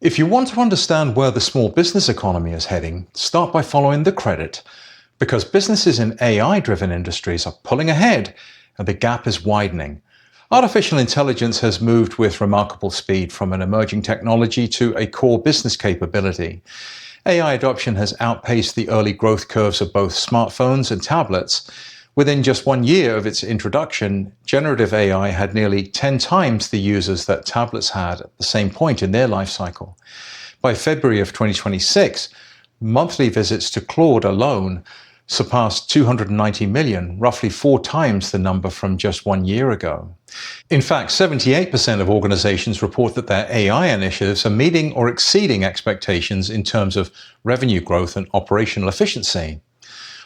If you want to understand where the small business economy is heading, start by following the credit, because businesses in AI-driven industries are pulling ahead and the gap is widening. Artificial intelligence has moved with remarkable speed from an emerging technology to a core business capability. AI adoption has outpaced the early growth curves of both smartphones and tablets. Within just 1 year of its introduction, generative AI had nearly 10 times the users that tablets had at the same point in their life cycle. By February of 2026, monthly visits to Claude alone surpassed 290 million, roughly 4 times the number from just 1 year ago. In fact, 78% of organizations report that their AI initiatives are meeting or exceeding expectations in terms of revenue growth and operational efficiency.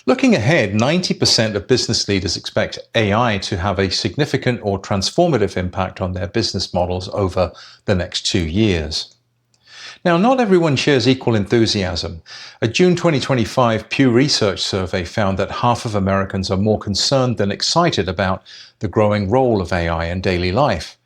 Looking ahead, 90% of business leaders expect AI to have a significant or transformative impact on their business models over the next 2 years. Now, not everyone shares equal enthusiasm. A June 2025 Pew Research survey found that half of Americans are more concerned than excited about the growing role of AI in daily life.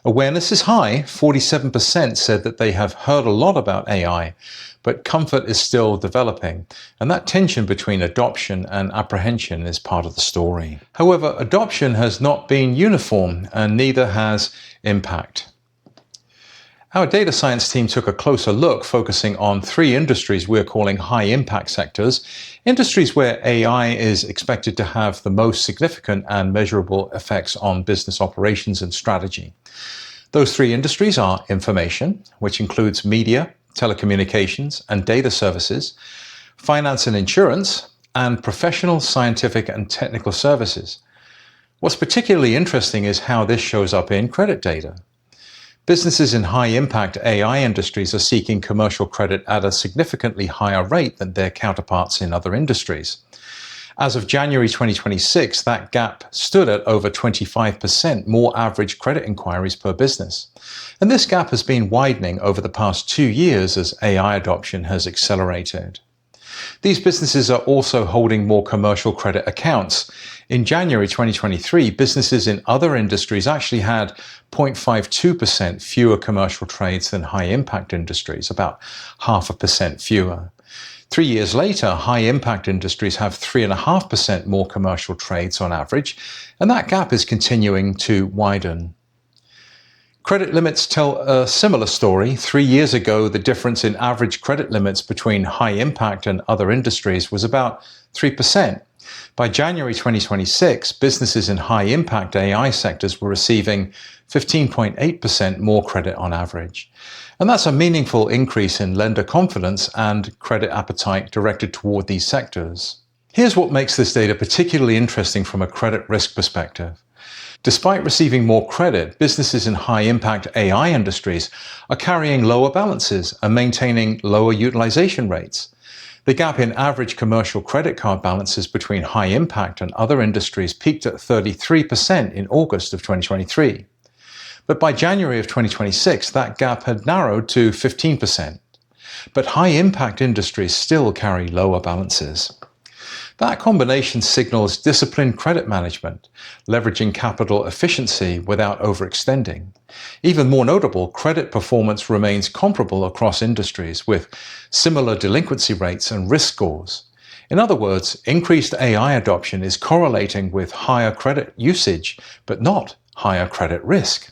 Awareness is high. 47% said that they have heard a lot about AI, but comfort is still developing, and that tension between adoption and apprehension is part of the story. However, adoption has not been uniform, and neither has impact. Our data science team took a closer look, focusing on 3 industries we're calling high-impact sectors, industries where AI is expected to have the most significant and measurable effects on business operations and strategy. Those 3 industries are information, which includes media, telecommunications, and data services, finance and insurance, and professional, scientific, and technical services. What's particularly interesting is how this shows up in credit data. Businesses in high-impact AI industries are seeking commercial credit at a significantly higher rate than their counterparts in other industries. As of January 2026, that gap stood at over 25% more average credit inquiries per business. And this gap has been widening over the past 2 years as AI adoption has accelerated. These businesses are also holding more commercial credit accounts. In January 2023, businesses in other industries actually had 0.52% fewer commercial trades than high-impact industries, about 0.5% fewer. 3 years later, high-impact industries have 3.5% more commercial trades on average, and that gap is continuing to widen. Credit limits tell a similar story. 3 years ago, the difference in average credit limits between high-impact and other industries was about 3%. By January 2026, businesses in high-impact AI sectors were receiving 15.8% more credit on average. And that's a meaningful increase in lender confidence and credit appetite directed toward these sectors. Here's what makes this data particularly interesting from a credit risk perspective. Despite receiving more credit, businesses in high-impact AI industries are carrying lower balances and maintaining lower utilization rates. The gap in average commercial credit card balances between high-impact and other industries peaked at 33% in August of 2023. But by January of 2026, that gap had narrowed to 15%. But high-impact industries still carry lower balances. That combination signals disciplined credit management, leveraging capital efficiency without overextending. Even more notable, credit performance remains comparable across industries with similar delinquency rates and risk scores. In other words, increased AI adoption is correlating with higher credit usage, but not higher credit risk.